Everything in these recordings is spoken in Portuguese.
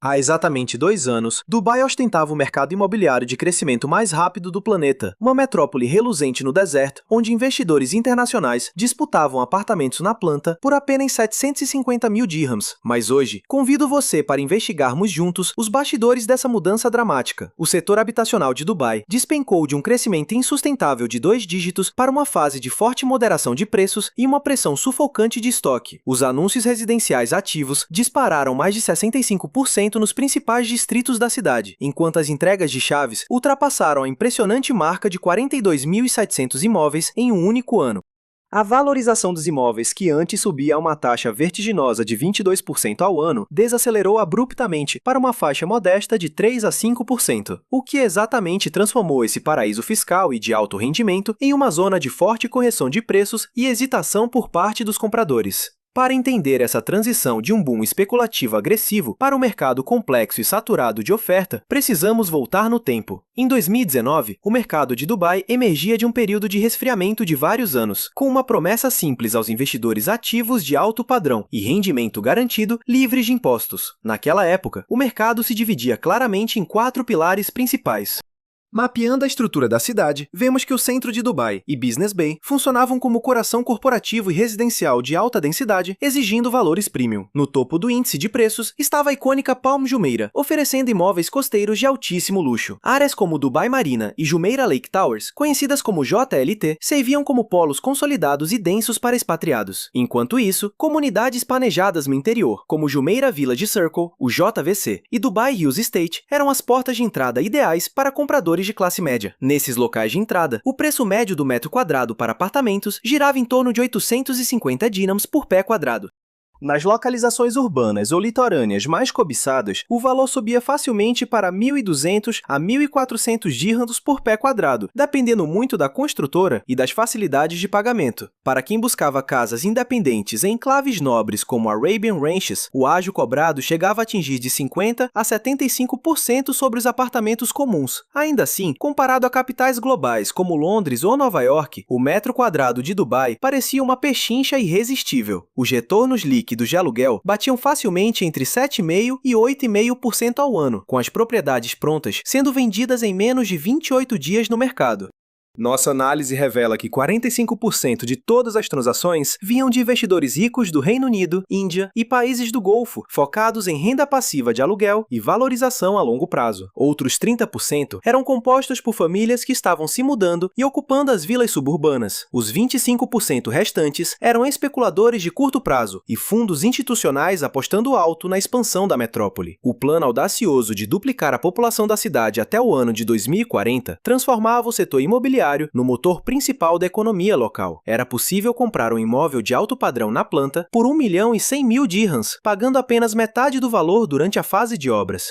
Há exatamente 2 anos, Dubai ostentava o mercado imobiliário de crescimento mais rápido do planeta, uma metrópole reluzente no deserto, onde investidores internacionais disputavam apartamentos na planta por apenas 750 mil dirhams. Mas hoje, convido você para investigarmos juntos os bastidores dessa mudança dramática. O setor habitacional de Dubai despencou de um crescimento insustentável de 2 dígitos para uma fase de forte moderação de preços e uma pressão sufocante de estoque. Os anúncios residenciais ativos dispararam mais de 65% nos principais distritos da cidade, enquanto as entregas de chaves ultrapassaram a impressionante marca de 42.700 imóveis em um único ano. A valorização dos imóveis, que antes subia a uma taxa vertiginosa de 22% ao ano, desacelerou abruptamente para uma faixa modesta de 3 a 5%, o que exatamente transformou esse paraíso fiscal e de alto rendimento em uma zona de forte correção de preços e hesitação por parte dos compradores. Para entender essa transição de um boom especulativo agressivo para um mercado complexo e saturado de oferta, precisamos voltar no tempo. Em 2019, o mercado de Dubai emergia de um período de resfriamento de vários anos, com uma promessa simples aos investidores ativos de alto padrão e rendimento garantido livres de impostos. Naquela época, o mercado se dividia claramente em 4 pilares principais. Mapeando a estrutura da cidade, vemos que o centro de Dubai e Business Bay funcionavam como coração corporativo e residencial de alta densidade, exigindo valores premium. No topo do índice de preços estava a icônica Palm Jumeirah, oferecendo imóveis costeiros de altíssimo luxo. Áreas como Dubai Marina e Jumeirah Lake Towers, conhecidas como JLT, serviam como polos consolidados e densos para expatriados. Enquanto isso, comunidades planejadas no interior, como Jumeirah Village Circle, o JVC, e Dubai Hills Estate, eram as portas de entrada ideais para compradores de classe média. Nesses locais de entrada, o preço médio do metro quadrado para apartamentos girava em torno de 850 dirhams por pé quadrado. Nas localizações urbanas ou litorâneas mais cobiçadas, o valor subia facilmente para 1.200 a 1.400 dirhams por pé quadrado, dependendo muito da construtora e das facilidades de pagamento. Para quem buscava casas independentes em enclaves nobres como Arabian Ranches, o ágio cobrado chegava a atingir de 50% a 75% sobre os apartamentos comuns. Ainda assim, comparado a capitais globais como Londres ou Nova York, o metro quadrado de Dubai parecia uma pechincha irresistível. Os retornos líquidos de aluguel batiam facilmente entre 7,5% e 8,5% ao ano, com as propriedades prontas sendo vendidas em menos de 28 dias no mercado. Nossa análise revela que 45% de todas as transações vinham de investidores ricos do Reino Unido, Índia e países do Golfo, focados em renda passiva de aluguel e valorização a longo prazo. Outros 30% eram compostos por famílias que estavam se mudando e ocupando as vilas suburbanas. Os 25% restantes eram especuladores de curto prazo e fundos institucionais apostando alto na expansão da metrópole. O plano audacioso de duplicar a população da cidade até o ano de 2040 transformava o setor imobiliário no motor principal da economia local. Era possível comprar um imóvel de alto padrão na planta por 1.100.000 dirhams, pagando apenas metade do valor durante a fase de obras.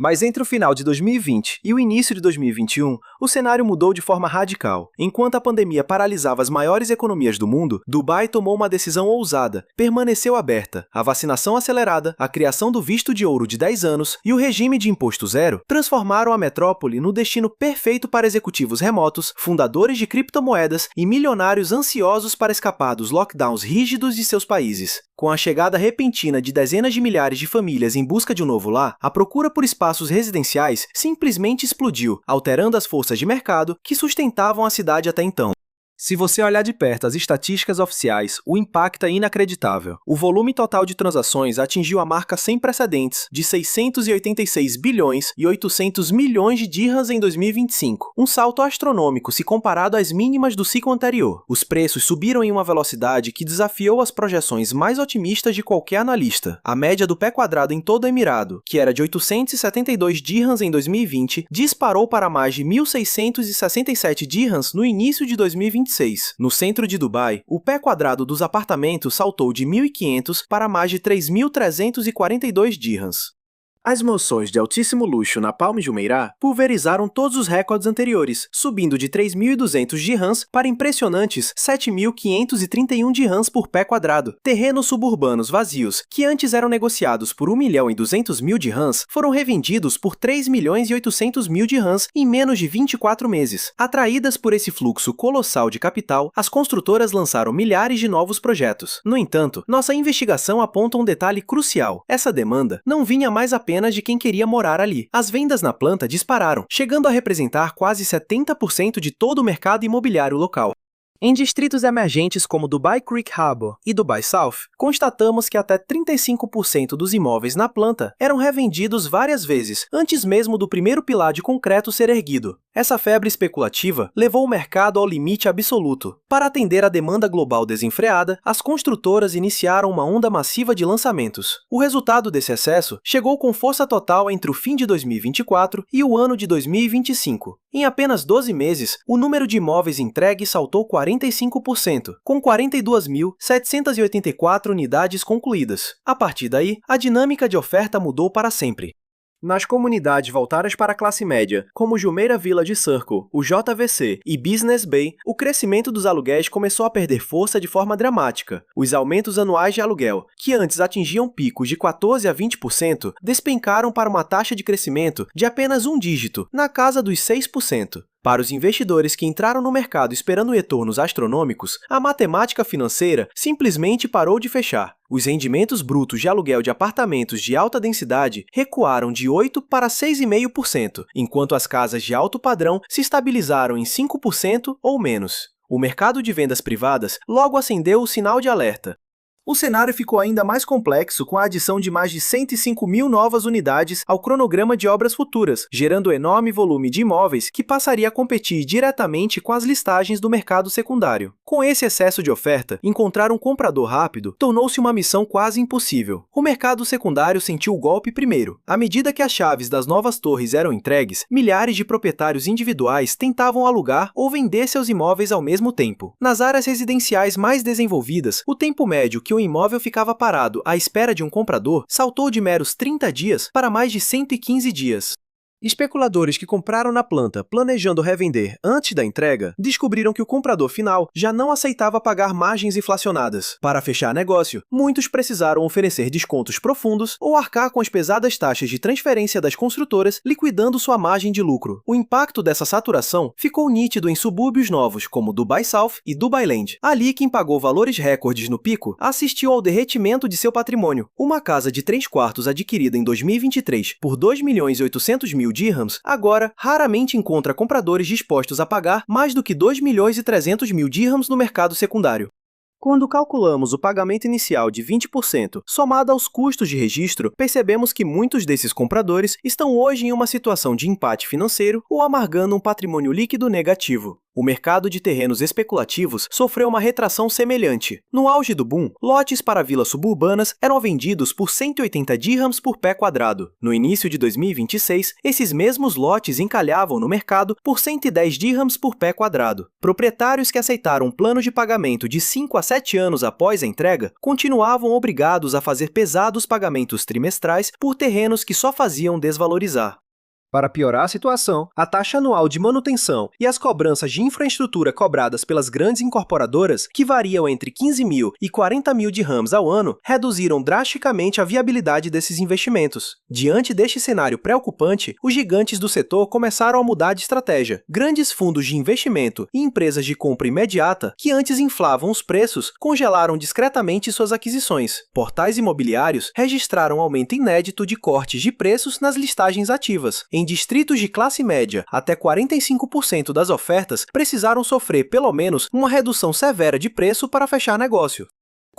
Mas entre o final de 2020 e o início de 2021, o cenário mudou de forma radical. Enquanto a pandemia paralisava as maiores economias do mundo, Dubai tomou uma decisão ousada, permaneceu aberta. A vacinação acelerada, a criação do visto de ouro de 10 anos e o regime de imposto zero transformaram a metrópole no destino perfeito para executivos remotos, fundadores de criptomoedas e milionários ansiosos para escapar dos lockdowns rígidos de seus países. Com a chegada repentina de dezenas de milhares de famílias em busca de um novo lar, a procura por espaços residenciais simplesmente explodiu, alterando as forças de mercado que sustentavam a cidade até então. Se você olhar de perto as estatísticas oficiais, o impacto é inacreditável. O volume total de transações atingiu a marca sem precedentes de 686 bilhões e 800 milhões de dirhams em 2025, um salto astronômico se comparado às mínimas do ciclo anterior. Os preços subiram em uma velocidade que desafiou as projeções mais otimistas de qualquer analista. A média do pé quadrado em todo o Emirado, que era de 872 dirhams em 2020, disparou para mais de 1.667 dirhams no início de 2025. No centro de Dubai, o pé quadrado dos apartamentos saltou de 1.500 para mais de 3.342 dirhams. As mansões de altíssimo luxo na Palm Jumeirah pulverizaram todos os recordes anteriores, subindo de 3.200 dirhams para impressionantes 7.531 dirhams por pé quadrado. Terrenos suburbanos vazios, que antes eram negociados por 1.200.000 dirhams, foram revendidos por 3.800.000 dirhams em menos de 24 meses. Atraídas por esse fluxo colossal de capital, as construtoras lançaram milhares de novos projetos. No entanto, nossa investigação aponta um detalhe crucial. Essa demanda não vinha mais apenas centenas de quem queria morar ali. As vendas na planta dispararam, chegando a representar quase 70% de todo o mercado imobiliário local. Em distritos emergentes como Dubai Creek Harbor e Dubai South, constatamos que até 35% dos imóveis na planta eram revendidos várias vezes, antes mesmo do primeiro pilar de concreto ser erguido. Essa febre especulativa levou o mercado ao limite absoluto. Para atender à demanda global desenfreada, as construtoras iniciaram uma onda massiva de lançamentos. O resultado desse excesso chegou com força total entre o fim de 2024 e o ano de 2025. Em apenas 12 meses, o número de imóveis entregues saltou 45%, com 42.784 unidades concluídas. A partir daí, a dinâmica de oferta mudou para sempre. Nas comunidades voltadas para a classe média, como Jumeirah Village Circle, o JVC e Business Bay, o crescimento dos aluguéis começou a perder força de forma dramática. Os aumentos anuais de aluguel, que antes atingiam picos de 14% a 20%, despencaram para uma taxa de crescimento de apenas um dígito, na casa dos 6%. Para os investidores que entraram no mercado esperando retornos astronômicos, a matemática financeira simplesmente parou de fechar. Os rendimentos brutos de aluguel de apartamentos de alta densidade recuaram de 8% para 6,5%, enquanto as casas de alto padrão se estabilizaram em 5% ou menos. O mercado de vendas privadas logo acendeu o sinal de alerta. O cenário ficou ainda mais complexo com a adição de mais de 105 mil novas unidades ao cronograma de obras futuras, gerando um enorme volume de imóveis que passaria a competir diretamente com as listagens do mercado secundário. Com esse excesso de oferta, encontrar um comprador rápido tornou-se uma missão quase impossível. O mercado secundário sentiu o golpe primeiro. À medida que as chaves das novas torres eram entregues, milhares de proprietários individuais tentavam alugar ou vender seus imóveis ao mesmo tempo. Nas áreas residenciais mais desenvolvidas, o tempo médio que o imóvel ficava parado à espera de um comprador saltou de meros 30 dias para mais de 115 dias. Especuladores que compraram na planta planejando revender antes da entrega descobriram que o comprador final já não aceitava pagar margens inflacionadas. Para fechar negócio, muitos precisaram oferecer descontos profundos ou arcar com as pesadas taxas de transferência das construtoras, liquidando sua margem de lucro. O impacto dessa saturação ficou nítido em subúrbios novos como Dubai South e Dubai Land. Ali, quem pagou valores recordes no pico assistiu ao derretimento de seu patrimônio. Uma casa de 3 quartos adquirida em 2023 por 2.800.000 dirhams, agora raramente encontra compradores dispostos a pagar mais do que 2.300.000 dirhams no mercado secundário. Quando calculamos o pagamento inicial de 20% somado aos custos de registro, percebemos que muitos desses compradores estão hoje em uma situação de empate financeiro ou amargando um patrimônio líquido negativo. O mercado de terrenos especulativos sofreu uma retração semelhante. No auge do boom, lotes para vilas suburbanas eram vendidos por 180 dirhams por pé quadrado. No início de 2026, esses mesmos lotes encalhavam no mercado por 110 dirhams por pé quadrado. Proprietários que aceitaram um plano de pagamento de 5 a 7 anos após a entrega continuavam obrigados a fazer pesados pagamentos trimestrais por terrenos que só faziam desvalorizar. Para piorar a situação, a taxa anual de manutenção e as cobranças de infraestrutura cobradas pelas grandes incorporadoras, que variam entre 15.000 e 40.000 dirhams ao ano, reduziram drasticamente a viabilidade desses investimentos. Diante deste cenário preocupante, os gigantes do setor começaram a mudar de estratégia. Grandes fundos de investimento e empresas de compra imediata, que antes inflavam os preços, congelaram discretamente suas aquisições. Portais imobiliários registraram um aumento inédito de cortes de preços nas listagens ativas. Em distritos de classe média, até 45% das ofertas precisaram sofrer pelo menos uma redução severa de preço para fechar negócio.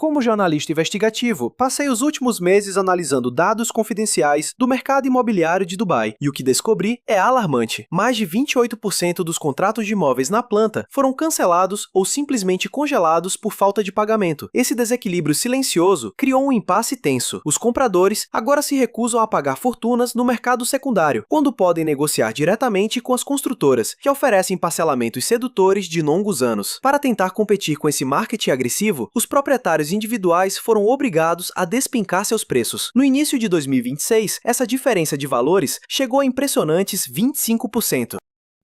Como jornalista investigativo, passei os últimos meses analisando dados confidenciais do mercado imobiliário de Dubai, e o que descobri é alarmante. Mais de 28% dos contratos de imóveis na planta foram cancelados ou simplesmente congelados por falta de pagamento. Esse desequilíbrio silencioso criou um impasse tenso. Os compradores agora se recusam a pagar fortunas no mercado secundário, quando podem negociar diretamente com as construtoras, que oferecem parcelamentos sedutores de longos anos. Para tentar competir com esse marketing agressivo, os proprietários individuais foram obrigados a despencar seus preços. No início de 2026, essa diferença de valores chegou a impressionantes 25%.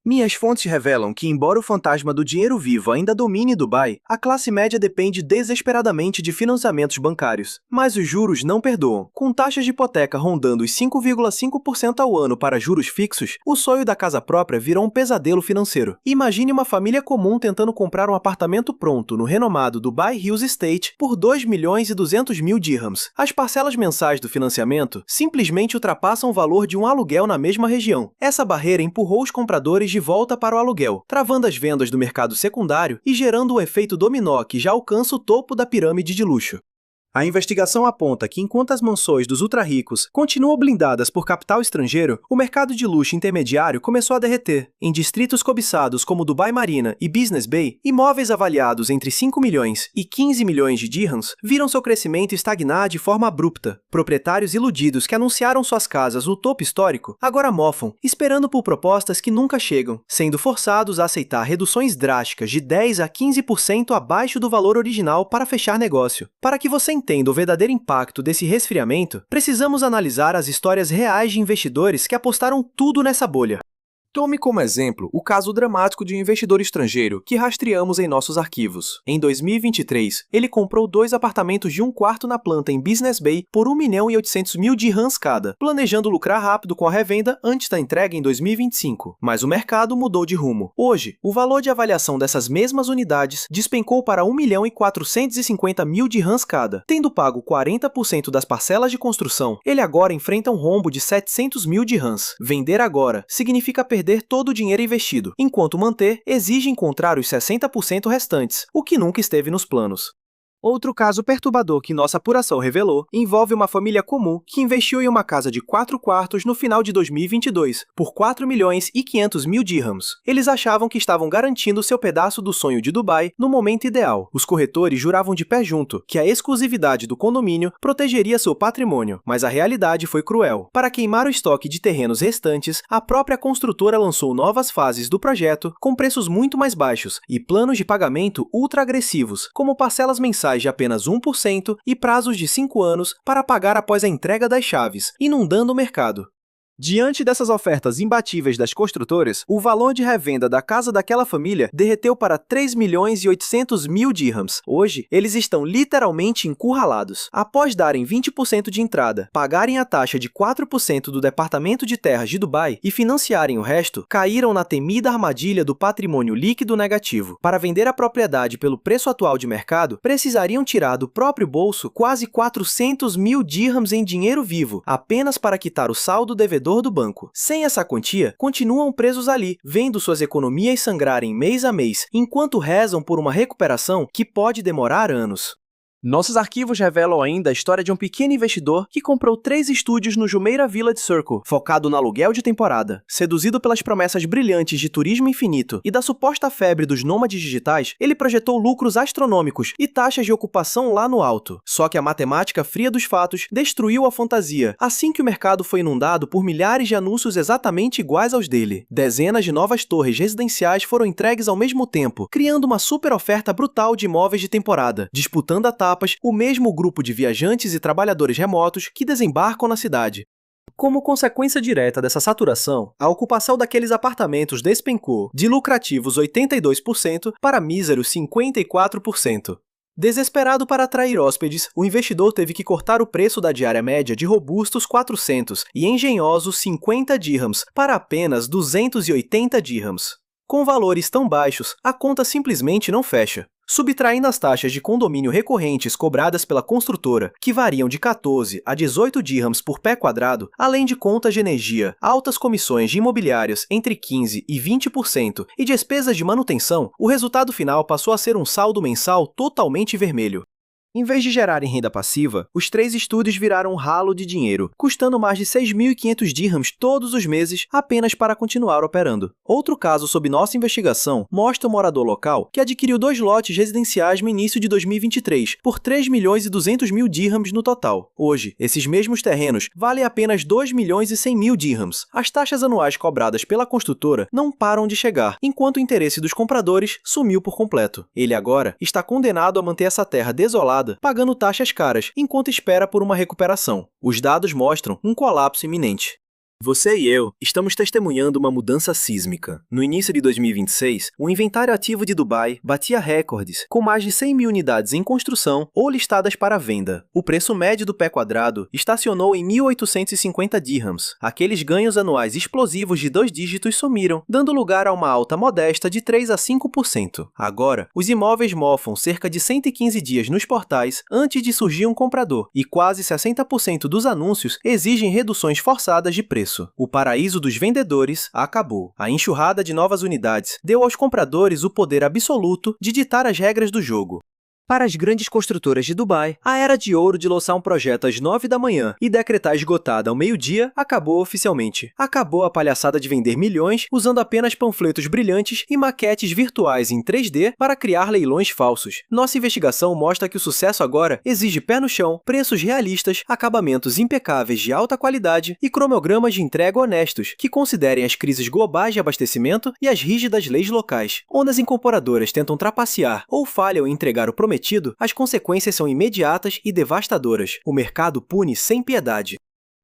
Minhas fontes revelam que, embora o fantasma do dinheiro vivo ainda domine Dubai, a classe média depende desesperadamente de financiamentos bancários. Mas os juros não perdoam. Com taxas de hipoteca rondando os 5,5% ao ano para juros fixos, o sonho da casa própria virou um pesadelo financeiro. Imagine uma família comum tentando comprar um apartamento pronto no renomado Dubai Hills Estate por 2.200.000 dirhams. As parcelas mensais do financiamento simplesmente ultrapassam o valor de um aluguel na mesma região. Essa barreira empurrou os compradores de volta para o aluguel, travando as vendas do mercado secundário e gerando um efeito dominó que já alcança o topo da pirâmide de luxo. A investigação aponta que, enquanto as mansões dos ultra-ricos continuam blindadas por capital estrangeiro, o mercado de luxo intermediário começou a derreter. Em distritos cobiçados como Dubai Marina e Business Bay, imóveis avaliados entre 5 milhões e 15 milhões de dirhams viram seu crescimento estagnar de forma abrupta. Proprietários iludidos que anunciaram suas casas no topo histórico agora mofam, esperando por propostas que nunca chegam, sendo forçados a aceitar reduções drásticas de 10 a 15% abaixo do valor original para fechar negócio. Para que você entenda o verdadeiro impacto desse resfriamento, precisamos analisar as histórias reais de investidores que apostaram tudo nessa bolha. Tome como exemplo o caso dramático de um investidor estrangeiro que rastreamos em nossos arquivos. Em 2023, ele comprou 2 apartamentos de 1 quarto na planta em Business Bay por 1.800.000 dirhams cada, planejando lucrar rápido com a revenda antes da entrega em 2025. Mas o mercado mudou de rumo. Hoje, o valor de avaliação dessas mesmas unidades despencou para 1.450.000 dirhams cada. Tendo pago 40% das parcelas de construção, ele agora enfrenta um rombo de 700.000 dirhams. Vender agora significa perder todo o dinheiro investido, enquanto manter exige encontrar os 60% restantes, o que nunca esteve nos planos. Outro caso perturbador que nossa apuração revelou envolve uma família comum que investiu em uma casa de 4 quartos no final de 2022, por 4.500.000 dirhams. Eles achavam que estavam garantindo seu pedaço do sonho de Dubai no momento ideal. Os corretores juravam de pé junto que a exclusividade do condomínio protegeria seu patrimônio, mas a realidade foi cruel. Para queimar o estoque de terrenos restantes, a própria construtora lançou novas fases do projeto com preços muito mais baixos e planos de pagamento ultra agressivos, como parcelas mensais de apenas 1% e prazos de 5 anos para pagar após a entrega das chaves, inundando o mercado. Diante dessas ofertas imbatíveis das construtoras, o valor de revenda da casa daquela família derreteu para 3.800.000 dirhams. Hoje, eles estão literalmente encurralados. Após darem 20% de entrada, pagarem a taxa de 4% do Departamento de Terras de Dubai e financiarem o resto, caíram na temida armadilha do patrimônio líquido negativo. Para vender a propriedade pelo preço atual de mercado, precisariam tirar do próprio bolso quase 400.000 dirhams em dinheiro vivo, apenas para quitar o saldo devedor do banco. Sem essa quantia, continuam presos ali, vendo suas economias sangrarem mês a mês, enquanto rezam por uma recuperação que pode demorar anos. Nossos arquivos revelam ainda a história de um pequeno investidor que comprou 3 estúdios no Jumeirah Village Circle, focado no aluguel de temporada. Seduzido pelas promessas brilhantes de turismo infinito e da suposta febre dos nômades digitais, ele projetou lucros astronômicos e taxas de ocupação lá no alto. Só que a matemática fria dos fatos destruiu a fantasia, assim que o mercado foi inundado por milhares de anúncios exatamente iguais aos dele. Dezenas de novas torres residenciais foram entregues ao mesmo tempo, criando uma super oferta brutal de imóveis de temporada, disputando a etapas o mesmo grupo de viajantes e trabalhadores remotos que desembarcam na cidade. Como consequência direta dessa saturação, a ocupação daqueles apartamentos despencou de lucrativos 82% para míseros 54%. Desesperado para atrair hóspedes, o investidor teve que cortar o preço da diária média de robustos 400 e engenhosos 50 dirhams para apenas 280 dirhams. Com valores tão baixos, a conta simplesmente não fecha. Subtraindo as taxas de condomínio recorrentes cobradas pela construtora, que variam de 14 a 18 dirhams por pé quadrado, além de contas de energia, altas comissões de imobiliárias entre 15% e 20% e despesas de manutenção, o resultado final passou a ser um saldo mensal totalmente vermelho. Em vez de gerarem renda passiva, os 3 estúdios viraram um ralo de dinheiro, custando mais de 6.500 dirhams todos os meses apenas para continuar operando. Outro caso sob nossa investigação mostra um morador local que adquiriu 2 lotes residenciais no início de 2023 por 3.200.000 dirhams no total. Hoje, esses mesmos terrenos valem apenas 2.100.000 dirhams. As taxas anuais cobradas pela construtora não param de chegar, enquanto o interesse dos compradores sumiu por completo. Ele agora está condenado a manter essa terra desolada, pagando taxas caras, enquanto espera por uma recuperação. Os dados mostram um colapso iminente. Você e eu estamos testemunhando uma mudança sísmica. No início de 2026, o inventário ativo de Dubai batia recordes, com mais de 100 mil unidades em construção ou listadas para venda. O preço médio do pé quadrado estacionou em 1.850 dirhams. Aqueles ganhos anuais explosivos de 2 dígitos sumiram, dando lugar a uma alta modesta de 3 a 5%. Agora, os imóveis mofam cerca de 115 dias nos portais antes de surgir um comprador, e quase 60% dos anúncios exigem reduções forçadas de preço. O paraíso dos vendedores acabou. A enxurrada de novas unidades deu aos compradores o poder absoluto de ditar as regras do jogo. Para as grandes construtoras de Dubai, a era de ouro de lançar um projeto às 9 da manhã e decretar esgotada ao meio-dia acabou oficialmente. Acabou a palhaçada de vender milhões usando apenas panfletos brilhantes e maquetes virtuais em 3D para criar leilões falsos. Nossa investigação mostra que o sucesso agora exige pé no chão, preços realistas, acabamentos impecáveis de alta qualidade e cronogramas de entrega honestos que considerem as crises globais de abastecimento e as rígidas leis locais. Onde as incorporadoras tentam trapacear ou falham em entregar o prometido, as consequências são imediatas e devastadoras. O mercado pune sem piedade.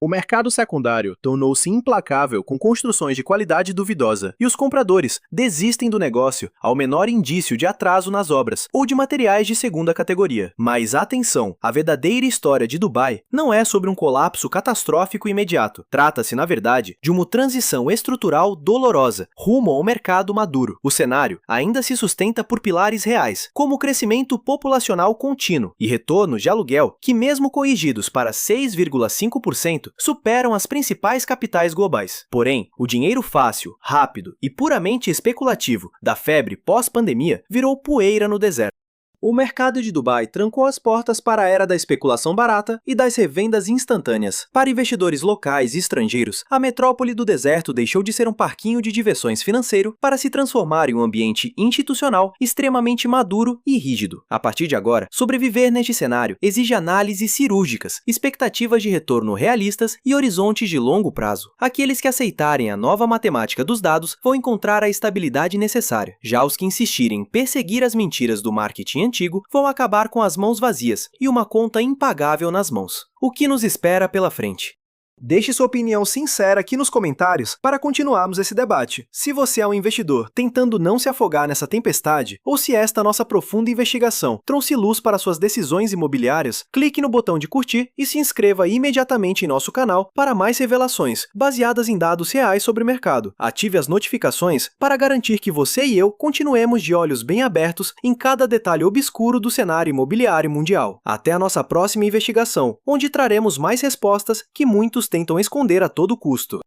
O mercado secundário tornou-se implacável com construções de qualidade duvidosa, e os compradores desistem do negócio ao menor indício de atraso nas obras ou de materiais de segunda categoria. Mas atenção, a verdadeira história de Dubai não é sobre um colapso catastrófico imediato. Trata-se, na verdade, de uma transição estrutural dolorosa rumo ao mercado maduro. O cenário ainda se sustenta por pilares reais, como o crescimento populacional contínuo e retornos de aluguel que, mesmo corrigidos para 6,5%, superam as principais capitais globais. Porém, o dinheiro fácil, rápido e puramente especulativo da febre pós-pandemia virou poeira no deserto. O mercado de Dubai trancou as portas para a era da especulação barata e das revendas instantâneas. Para investidores locais e estrangeiros, a metrópole do deserto deixou de ser um parquinho de diversões financeiro para se transformar em um ambiente institucional extremamente maduro e rígido. A partir de agora, sobreviver neste cenário exige análises cirúrgicas, expectativas de retorno realistas e horizontes de longo prazo. Aqueles que aceitarem a nova matemática dos dados vão encontrar a estabilidade necessária. Já os que insistirem em perseguir as mentiras do marketing antigo vão acabar com as mãos vazias e uma conta impagável nas mãos. O que nos espera pela frente? Deixe sua opinião sincera aqui nos comentários para continuarmos esse debate. Se você é um investidor tentando não se afogar nessa tempestade, ou se esta nossa profunda investigação trouxe luz para suas decisões imobiliárias, clique no botão de curtir e se inscreva imediatamente em nosso canal para mais revelações baseadas em dados reais sobre o mercado. Ative as notificações para garantir que você e eu continuemos de olhos bem abertos em cada detalhe obscuro do cenário imobiliário mundial. Até a nossa próxima investigação, onde traremos mais respostas que muitos tentam esconder a todo custo.